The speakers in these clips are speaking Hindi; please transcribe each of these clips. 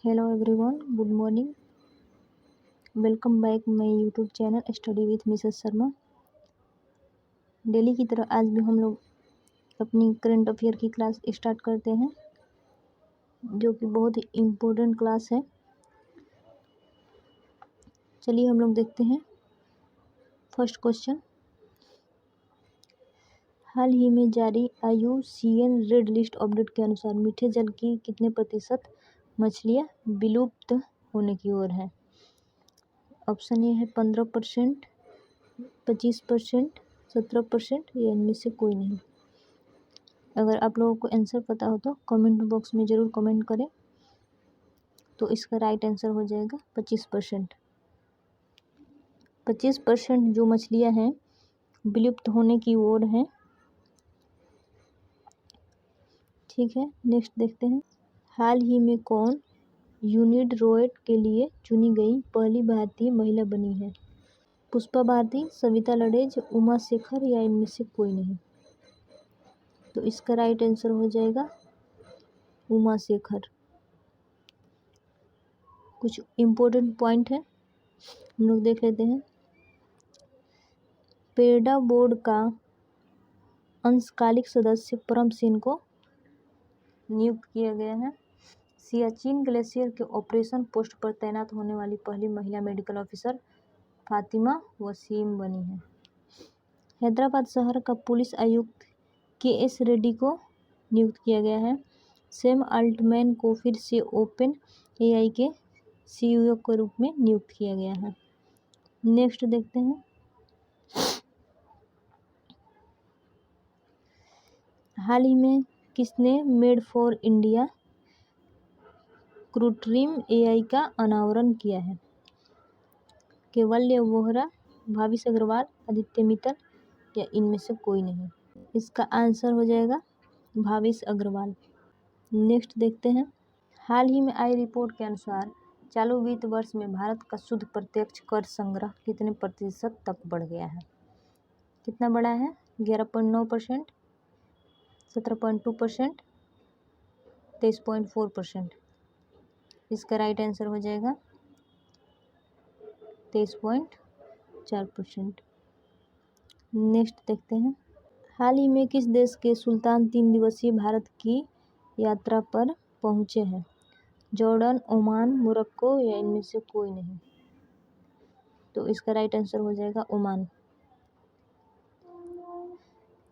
Hello everyone, good morning. Welcome back my YouTube channel study with Mrs Sharma. Daily की तरह आज भी हम लोग अपनी करंट अफेयर की क्लास स्टार्ट करते हैं, जो कि बहुत ही इम्पोर्टेंट क्लास है। चलिए हम लोग देखते हैं फर्स्ट क्वेश्चन। हाल ही में जारी IUCN रेड लिस्ट अपडेट के अनुसार मीठे जल की कितने प्रतिशत मछलियाँ विलुप्त होने की ओर है? ऑप्शन ए है 15%, 25%, 17% या इनमें से कोई नहीं। अगर आप लोगों को आंसर पता हो तो कमेंट बॉक्स में ज़रूर कमेंट करें। तो इसका राइट आंसर हो जाएगा 25%। 25% जो मछलियां हैं विलुप्त होने की ओर हैं। ठीक है, नेक्स्ट देखते हैं। हाल ही में कौन यूनिड रोएट के लिए चुनी गई पहली भारतीय महिला बनी है? पुष्पा भारती, सविता लड़ेज, उमा शेखर या इनमें से कोई नहीं। तो इसका राइट आंसर हो जाएगा उमा शेखर। कुछ इम्पोर्टेंट पॉइंट है, हम लोग देख लेते हैं। पेड़ा बोर्ड का अंशकालिक सदस्य परम सिंह को नियुक्त किया गया है। सियाचिन ग्लेशियर के ऑपरेशन पोस्ट पर तैनात होने वाली पहली महिला मेडिकल ऑफिसर फातिमा वसीम बनी है। हैदराबाद शहर का पुलिस आयुक्त KS रेड्डी को नियुक्त किया गया है। सैम अल्टमैन को फिर से ओपन AI के CEO के रूप में नियुक्त किया गया है। नेक्स्ट देखते हैं। हाल ही में किसने मेड फॉर इंडिया कृत्रिम AI का अनावरण किया है? केवल्य वोहरा, भाविश अग्रवाल, आदित्य मित्तल या इनमें से कोई नहीं। इसका आंसर हो जाएगा भाविश अग्रवाल। नेक्स्ट देखते हैं। हाल ही में आई रिपोर्ट के अनुसार चालू वित्त वर्ष में भारत का शुद्ध प्रत्यक्ष कर संग्रह कितने प्रतिशत तक बढ़ गया है? कितना बढ़ा है? 11.9%, 17.2%, 23.4%। इसका राइट आंसर हो जाएगा 23.4%। नेक्स्ट देखते हैं। हाल ही में किस देश के सुल्तान 3 दिवसीय भारत की यात्रा पर पहुंचे हैं? जॉर्डन, ओमान, मोरक्को या इनमें से कोई नहीं। तो इसका राइट आंसर हो जाएगा ओमान।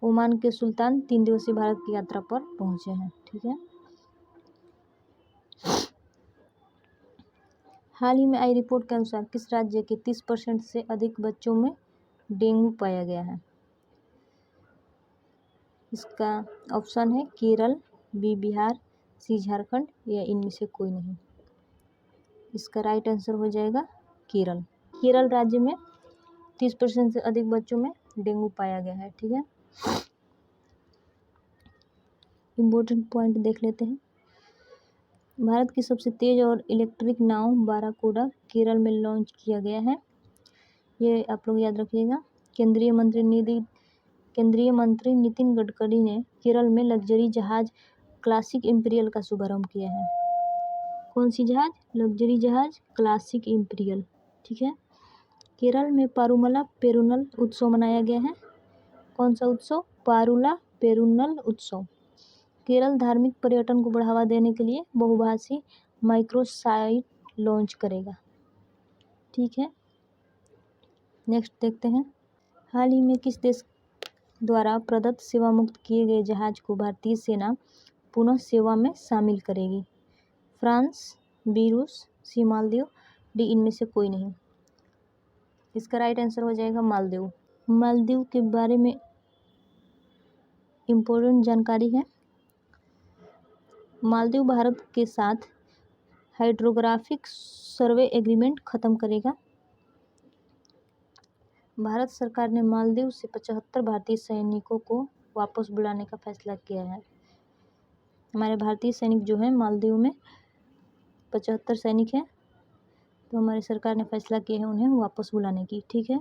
ओमान के सुल्तान 3 दिवसीय भारत की यात्रा पर पहुंचे हैं। ठीक है। हाल ही में आई रिपोर्ट के अनुसार किस राज्य के 30% से अधिक बच्चों में डेंगू पाया गया है? इसका ऑप्शन है केरल, बी बिहार, सी झारखंड या इनमें से कोई नहीं। इसका राइट आंसर हो जाएगा केरल। केरल राज्य में 30% से अधिक बच्चों में डेंगू पाया गया है। ठीक है, इम्पोर्टेंट पॉइंट देख लेते हैं। भारत की सबसे तेज और इलेक्ट्रिक नाव बाराकोडा केरल में लॉन्च किया गया है। ये आप लोग याद रखिएगा। केंद्रीय मंत्री नितिन गडकरी ने केरल में लग्जरी जहाज क्लासिक इंपीरियल का शुभारंभ किया है। कौन सी जहाज? लग्जरी जहाज क्लासिक इंपीरियल। ठीक है। केरल में पारुमला पेरुनल उत्सव मनाया गया है। कौन सा उत्सव? पारुला पेरुनल उत्सव। केरल धार्मिक पर्यटन को बढ़ावा देने के लिए बहुभाषी माइक्रो साइट लॉन्च करेगा। ठीक है, नेक्स्ट देखते हैं। हाल ही में किस देश द्वारा प्रदत्त सेवा मुक्त किए गए जहाज को भारतीय सेना पुनः सेवा में शामिल करेगी? फ्रांस, बी रूस, सी मालदीव, डी इनमें से कोई नहीं। इसका राइट आंसर हो जाएगा मालदीव। मालदीव के बारे में इम्पोर्टेंट जानकारी है। मालदीव भारत के साथ हाइड्रोग्राफिक सर्वे एग्रीमेंट खत्म करेगा। भारत सरकार ने मालदीव से 75 भारतीय सैनिकों को वापस बुलाने का फैसला किया है। हमारे भारतीय सैनिक जो हैं मालदीव में 75 सैनिक हैं, तो हमारी सरकार ने फैसला किया है उन्हें वापस बुलाने की। ठीक है।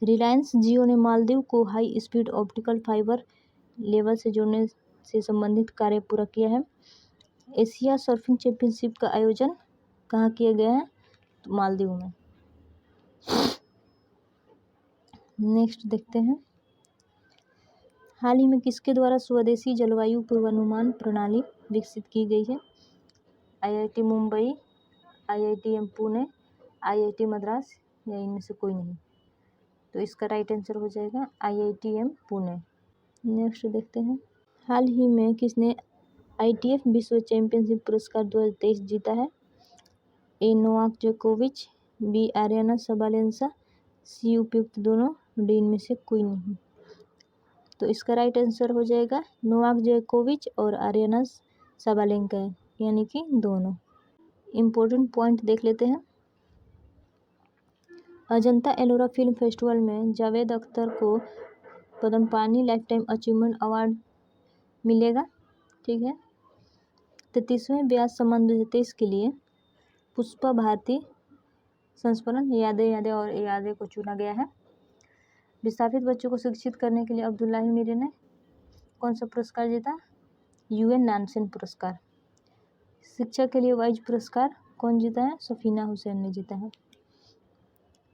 रिलायंस जियो ने मालदीव को high speed optical fibre level से जोड़ने से संबंधित कार्य पूरा किया है। एशिया सर्फिंग चैंपियनशिप का आयोजन कहाँ किया गया है? तो मालदीव में। नेक्स्ट देखते हैं, हाल ही में किसके द्वारा स्वदेशी जलवायु पूर्वानुमान प्रणाली विकसित की गई है? IIT Mumbai, IITM Pune, IIT Madras या इनमें से कोई नहीं? तो इसका राइट आंसर हो जाएगा IITM पुणे। नेक्स्ट देखते हैं, हाल ही में किसने ITF विश्व चैंपियनशिप पुरस्कार 2023 जीता है? A नोवाक जोकोविच, B आर्याना सबालेंका, C उपयुक्त दोनों, D इनमें से कोई नहीं? तो इसका राइट आंसर हो जाएगा नोवाक जोकोविच और आर्याना सबालेंका, यानी कि दोनों। इम्पोर्टेंट पॉइंट देख लेते हैं, अजंता एलोरा फिल्म फेस्टिवल में जावेद अख्तर को पद्म पानी लाइफ टाइम अचीवमेंट अवार्ड मिलेगा। ठीक है, 33वें ब्याज सम्मान 2023 के लिए पुष्पा भारती संस्मरण यादें यादें और यादें को चुना गया है। विस्थापित बच्चों को शिक्षित करने के लिए अब्दुल्लाही मीरे ने कौन सा पुरस्कार जीता? UN नानसेन पुरस्कार। शिक्षा के लिए वाइज पुरस्कार कौन जीता है? सफीना हुसैन ने जीता है।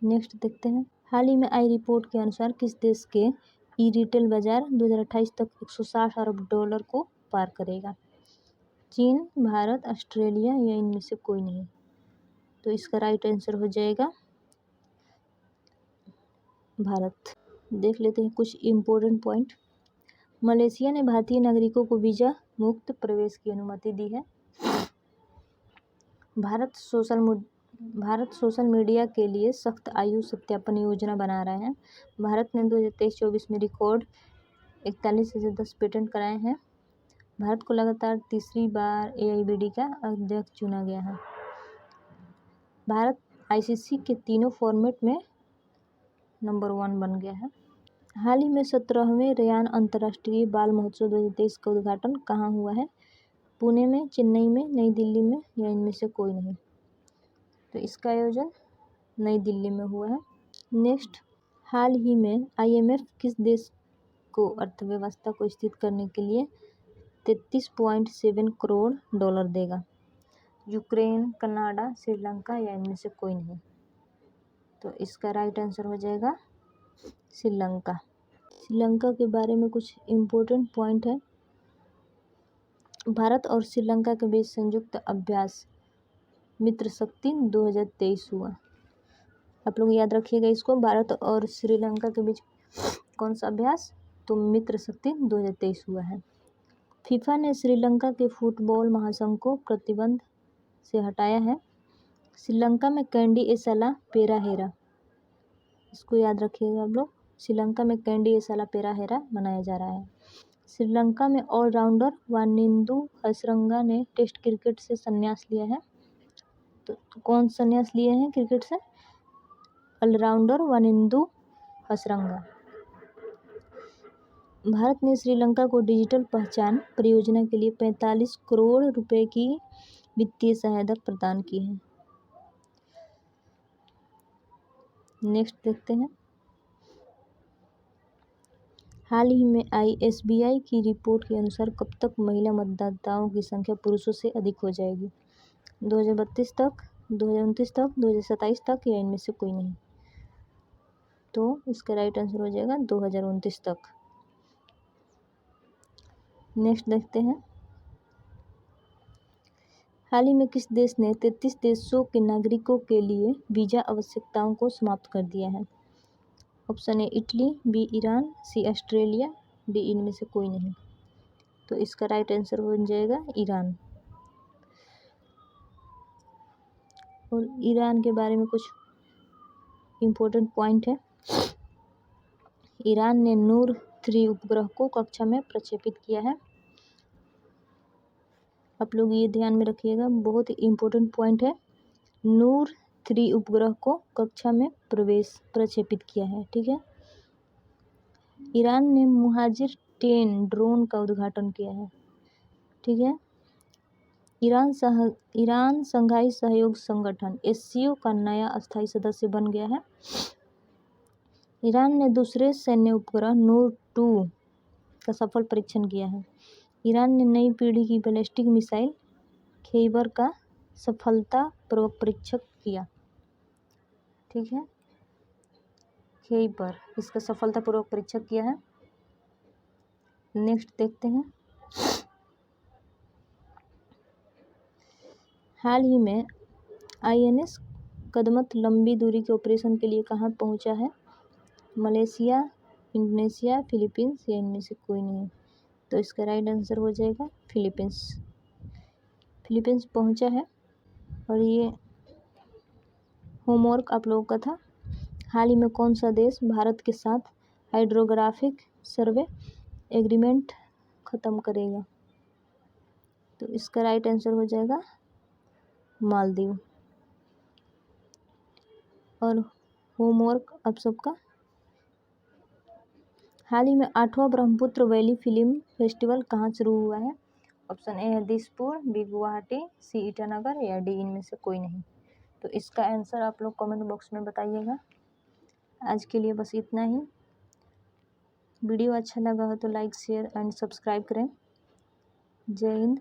नेक्स्ट देखते हैं, हाल ही में आई रिपोर्ट के अनुसार किस देश के ई रिटेल बाजार 2028 तक 160 अरब डॉलर को पार करेगा? चीन, भारत, ऑस्ट्रेलिया या इनमें से कोई नहीं? तो इसका राइट आंसर हो जाएगा भारत। देख लेते हैं कुछ इम्पोर्टेंट पॉइंट, मलेशिया ने भारतीय नागरिकों को वीजा मुक्त प्रवेश की अनुमति दी है। भारत सोशल मीडिया के लिए सख्त आयु सत्यापन योजना बना रहा है। भारत ने 2023-24 में रिकॉर्ड 41,010 पेटेंट कराए हैं। भारत को लगातार तीसरी बार AIBD का अध्यक्ष चुना गया है। भारत ICC के तीनों फॉर्मेट में नंबर 1 बन गया है। हाल ही में 17वें रेयान अंतर्राष्ट्रीय बाल महोत्सव 2023 का उद्घाटन कहाँ हुआ है? पुणे में, चेन्नई में, नई दिल्ली में या इनमें से कोई नहीं? तो इसका आयोजन नई दिल्ली में हुआ है। नेक्स्ट, हाल ही में IMF किस देश को अर्थव्यवस्था को स्थिर करने के लिए 33.7 करोड़ डॉलर देगा? यूक्रेन, कनाडा, श्रीलंका या इनमें से कोई नहीं? तो इसका राइट आंसर हो जाएगा श्रीलंका। श्रीलंका के बारे में कुछ इम्पोर्टेंट पॉइंट है, भारत और श्रीलंका के बीच संयुक्त अभ्यास मित्र शक्ति 2023 हुआ। आप लोग याद रखिएगा इसको, भारत और श्रीलंका के बीच कौन सा अभ्यास? तो मित्र शक्ति 2023 हुआ है। फीफा ने श्रीलंका के फुटबॉल महासंघ को प्रतिबंध से हटाया है। श्रीलंका में कैंडी एसाला पेराहेरा, इसको याद रखिएगा आप लोग, श्रीलंका में कैंडी एसाला पेराहेरा मनाया जा रहा है। श्रीलंका में ऑलराउंडर वानिंदु हसरंगा ने टेस्ट क्रिकेट से संन्यास लिया है। तो कौन संन्यास लिए हैं क्रिकेट से? ऑलराउंडर वानिंदु हसरंगा। भारत ने श्रीलंका को डिजिटल पहचान परियोजना के लिए 45 करोड़ रुपए की वित्तीय सहायता प्रदान की है। नेक्स्ट देखते हैं, हाल ही में आई SBI की रिपोर्ट के अनुसार कब तक महिला मतदाताओं की संख्या पुरुषों से अधिक हो जाएगी? 2032 तक, 2029 तक, 2027 तक या इनमें से कोई नहीं? तो इसका राइट आंसर हो जाएगा 2029 तक। नेक्स्ट देखते हैं, हाल ही में किस देश ने 33 देशों के नागरिकों के लिए वीजा आवश्यकताओं को समाप्त कर दिया है? Option A Italy, B Iran, C Australia, D इनमें से कोई नहीं? तो इसका राइट आंसर हो जाएगा ईरान। और ईरान के बारे में कुछ इम्पोर्टेंट पॉइंट है, ईरान ने नूर 3 उपग्रह को कक्षा में प्रक्षेपित किया है। आप लोग ये ध्यान में रखिएगा, बहुत ही इम्पोर्टेंट पॉइंट है, नूर 3 उपग्रह को कक्षा में प्रक्षेपित किया है। ठीक है, ईरान ने मुहाजिर 10 ड्रोन का उद्घाटन किया है। ठीक है, ईरान संघाई सहयोग संगठन SCO का नया अस्थायी सदस्य बन गया है। ईरान ने दूसरे सैन्य उपग्रह नूर 2 का सफल परीक्षण किया है। ईरान ने नई पीढ़ी की बैलिस्टिक मिसाइल खेइबर का सफलतापूर्वक परीक्षण किया। ठीक है, खेइबर इसका सफलतापूर्वक परीक्षण किया है। नेक्स्ट देखते हैं, हाल ही में INS कदमत लंबी दूरी के ऑपरेशन के लिए कहाँ पहुंचा है? मलेशिया, इंडोनेशिया, फिलीपींस या इनमें से कोई नहीं। तो इसका राइट आंसर हो जाएगा फिलीपींस। फिलीपींस पहुंचा है। और ये होमवर्क आप लोगों का था। हाल ही में कौन सा देश भारत के साथ हाइड्रोग्राफिक सर्वे एग्रीमेंट ख़त्म करेगा? तो इसका राइट आंसर हो जाएगा मालदीव। और होमवर्क आप सबका, हाल ही में 8वां ब्रह्मपुत्र वैली फिल्म फेस्टिवल कहाँ शुरू हुआ है? ऑप्शन ए है दिसपुर, बी गुवाहाटी, सी ईटानगर या डी इनमें से कोई नहीं। तो इसका आंसर आप लोग कमेंट बॉक्स में बताइएगा। आज के लिए बस इतना ही। वीडियो अच्छा लगा हो तो लाइक शेयर एंड सब्सक्राइब करें। जय हिंद।